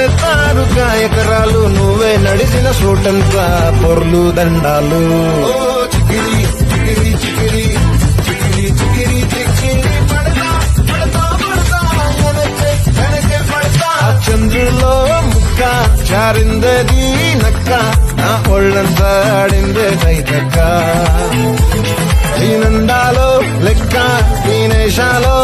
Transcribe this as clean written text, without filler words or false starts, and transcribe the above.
రాసేస్తారుగా ఎకరాలు నువ్వే నడిచిన చోటంతా పొర్లు దండాలు చికిరి చికిరి చికిరి చికిరి చికిరి చికిరి పడతా పడతా పడతా వెనకే పడతా చంద్రులో ముక్క జారిందది నక్క నా ఒళ్ళంతా ఆడిందే కైతక్క ఈ నందాలో లెక్క ఈ నేషాలో